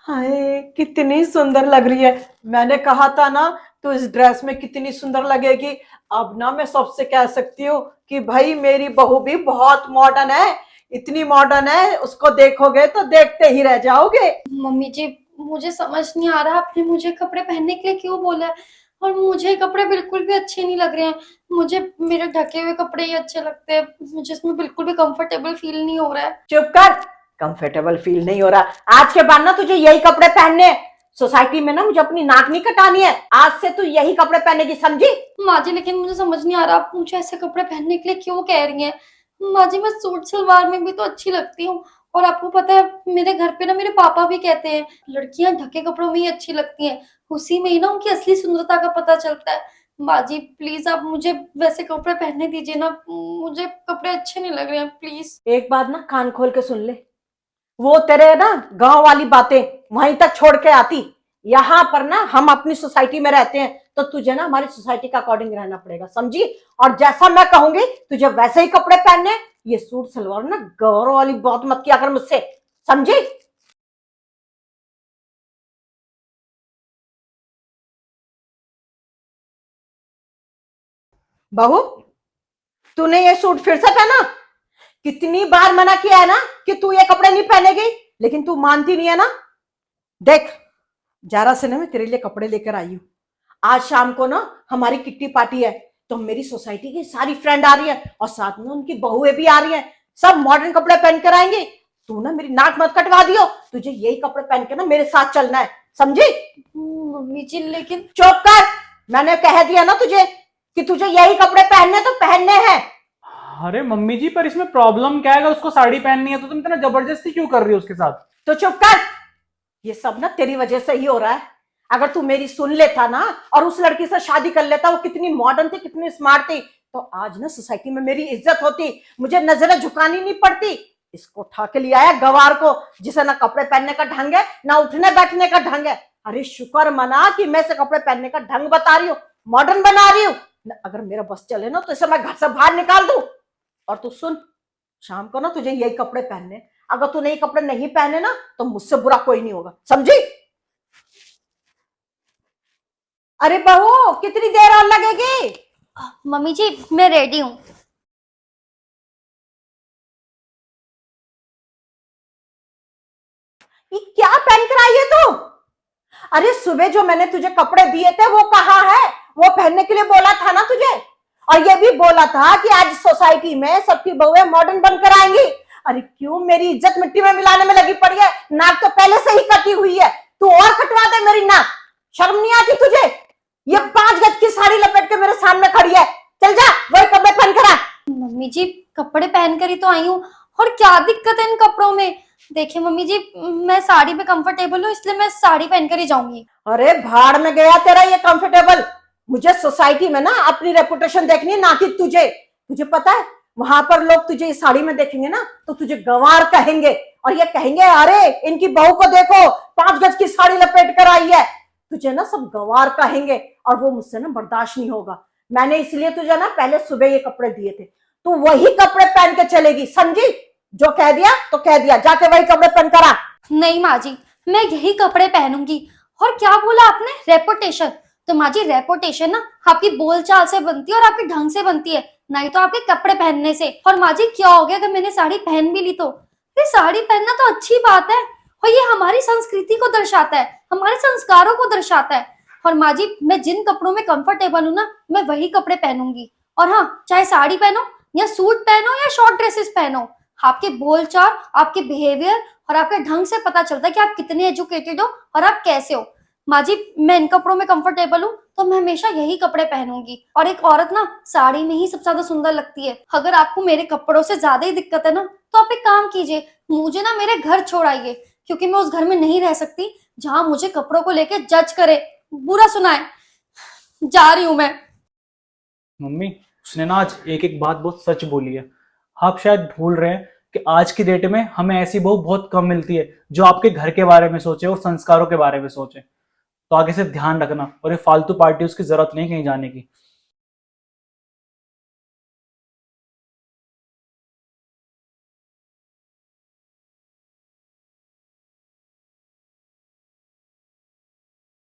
हाय कितनी सुंदर लग रही है। मैंने कहा था ना तो इस ड्रेस में कितनी सुंदर लगेगी। अब ना मैं सबसे कह सकती हूँ कि भाई मेरी बहू भी बहुत मॉडर्न है। इतनी मॉडर्न है, उसको देखोगे तो देखते ही रह जाओगे। मम्मी जी, मुझे समझ नहीं आ रहा आपने मुझे कपड़े पहनने के लिए क्यों बोला है। और मुझे कपड़े बिल्कुल भी अच्छे नहीं लग रहे हैं। मुझे मेरे ढके हुए कपड़े ही अच्छे लगते हैं। मुझे इसमें बिल्कुल भी कंफर्टेबल फील नहीं हो रहा है। चुप कर। कंफर्टेबल फील नहीं हो रहा? आज के बाद ना तुझे यही कपड़े पहनने हैं। सोसाइटी में ना मुझे अपनी नाक नहीं कटानी है। आज से तू यही कपड़े पहनेगी, समझी? माँ जी, लेकिन मुझे समझ नहीं आ रहा आप मुझे ऐसे कपड़े पहनने के लिए क्यों कह रही हैं। माँ जी, मैं सूट सलवार में भी तो अच्छी लगती हूँ। और आपको पता है मेरे घर पे ना मेरे पापा भी कहते हैं लड़कियां ढके कपड़ों में ही अच्छी लगती हैं। उसी में ही ना उनकी असली सुंदरता का पता चलता है। माँ जी प्लीज आप मुझे वैसे कपड़े पहनने दीजिए ना। मुझे कपड़े अच्छे नहीं लग रहे हैं, प्लीज। एक बात ना कान खोल के सुन ले। वो तेरे ना गांव वाली बातें वहीं तक छोड़ के आती। यहाँ पर ना हम अपनी सोसाइटी में रहते हैं, तो तुझे ना हमारी सोसाइटी का अकॉर्डिंग रहना पड़ेगा, समझी? और जैसा मैं कहूंगी तुझे वैसे ही कपड़े पहनने। ये सूट सलवार ना गौरव वाली बात मत किया कर मुझसे, समझी? बहू, तूने ये सूट फिर से पहना? कितनी बार मना किया है ना कि तू ये कपड़े नहीं पहनेगी, लेकिन तू मानती नहीं है ना। देख, जरा से ना मैं तेरे लिए कपड़े लेकर आई हूँ। आज शाम को ना हमारी किट्टी पार्टी है, तो मेरी सोसाइटी की सारी फ्रेंड आ रही है और साथ में उनकी बहुएं भी आ रही हैं। सब मॉडर्न कपड़े पहन कर आएंगे। तू ना मेरी नाक मत कटवा दियो। तुझे यही कपड़े पहन के ना मेरे साथ चलना है, समझी? मम्मी जी लेकिन। चुप कर। मैंने कह दिया ना तुझे कि तुझे यही कपड़े पहनने तो पहनने हैं। अरे मम्मी जी, पर इसमें प्रॉब्लम क्या है? अगर उसको साड़ी पहननी है तो तुम इतना जबरदस्ती क्यों कर रही हो उसके साथ? तो चुप कर। ये सब ना तेरी वजह से ही हो रहा है। अगर तू मेरी सुन लेता ना और उस लड़की से शादी कर लेता, वो कितनी मॉडर्न थी, कितनी स्मार्ट थी, तो आज ना सोसाइटी में मेरी इज्जत होती, मुझे नजरें झुकानी नहीं पड़ती। इसको उठा के लिया है गवार को, जिसे ना कपड़े पहनने का ढंग है ना उठने बैठने का ढंग है। अरे शुक्र मना कि मैं से कपड़े पहनने का ढंग बता रही हूँ, मॉडर्न बना रही हूँ। अगर मेरा बस चले ना तो इसे मैं घर से बाहर निकाल दूं। और तू सुन, शाम को ना तुझे यही कपड़े पहनने। अगर तूने ये कपड़े नहीं पहने ना तो मुझसे बुरा कोई नहीं होगा, समझी? अरे बहू, कितनी देर और लगेगी? मम्मी जी मैं रेडी हूँ। ये क्या पहन कर आई है तू? अरे सुबह जो मैंने तुझे कपड़े दिए थे वो कहाँ है? वो पहनने के लिए बोला था ना तुझे। और ये भी बोला था कि आज सोसाइटी में सबकी बहुएं मॉडर्न बनकर आएंगी। अरे क्यों मेरी इज्जत मिट्टी में मिलाने में लगी पड़ी है? नाक तो पहले से ही कटी हुई है, तू और कटवा दे मेरी नाक। शर्म नहीं आती तुझे? ये 5 गज की साड़ी लपेट के मेरे सामने खड़ी है। चल जा वही कपड़े पहन कर आ। मम्मी जी कपड़े पहनकर ही तो आई हूँ। और क्या दिक्कत है इन कपड़ों में। देखिए मम्मी जी, मैं साड़ी में कंफर्टेबल हूँ इसलिए मैं साड़ी पहनकर ही जाऊंगी। अरे भाड़ में गया तेरा ये कंफर्टेबल। मुझे सोसाइटी में ना अपनी रेपुटेशन देखनी है, ना कि तुझे। तुझे पता है वहां पर लोग तुझे इस साड़ी में देखेंगे ना तो तुझे गंवार कहेंगे। और ये कहेंगे अरे इनकी बहू को देखो, 5 गज की साड़ी लपेट कर आई है। तुझे ना सब गंवार कहेंगे और वो मुझसे ना बर्दाश्त नहीं होगा। मैंने इसलिए तुझे ना पहले सुबह ये कपड़े दिए थे। तू वही कपड़े पहन के चलेगी, समझी? जो कह दिया तो कह दिया, जाके वही कपड़े पहन कर आ। नहीं माँ जी, मैं यही कपड़े पहनूंगी। और क्या बोला आपने, रेपुटेशन? तो माँ जी रेपुटेशन ना आपकी बोलचाल से बनती है और आपके ढंग से बनती है, नहीं तो आपके कपड़े पहनने से। और माँ जी क्या हो गया अगर मैंने साड़ी पहन भी ली तो? ये साड़ी पहनना तो अच्छी बात है। और ये हमारी संस्कृति को दर्शाता है, हमारे संस्कारों को दर्शाता है। और माँ जी मैं जिन कपड़ों में कंफर्टेबल हूँ ना मैं वही कपड़े पहनूंगी। और हाँ, चाहे साड़ी पहनो या सूट पहनो या शॉर्ट ड्रेसेस पहनो, आपके बोलचाल, आपके बिहेवियर और आपके ढंग से पता चलता है कि आप कितने एजुकेटेड हो और आप कैसे हो। माँ जी मैं इन कपड़ों में कंफर्टेबल हूँ तो मैं हमेशा यही कपड़े पहनूंगी। और एक औरत ना साड़ी में ही सबसे ज्यादा सुंदर लगती है। अगर आपको मेरे कपड़ों से ज्यादा ही दिक्कत है ना तो आप एक काम कीजिए, मुझे ना मेरे घर छोड़ आइए, क्योंकि मैं उस घर में नहीं रह सकती जहां मुझे कपड़ों को लेकर जज करे, बुरा सुनाए। जा रही हूँ मैं। मम्मी, उसने ना आज एक एक बात बहुत सच बोली है। आप शायद भूल रहे हैं कि आज की डेट में हमें ऐसी बहू बहुत कम मिलती है जो आपके घर के बारे में सोचे और संस्कारों के बारे में सोचे। तो आगे से ध्यान रखना, और ये फालतू पार्टी उसकी जरूरत नहीं कहीं जाने की।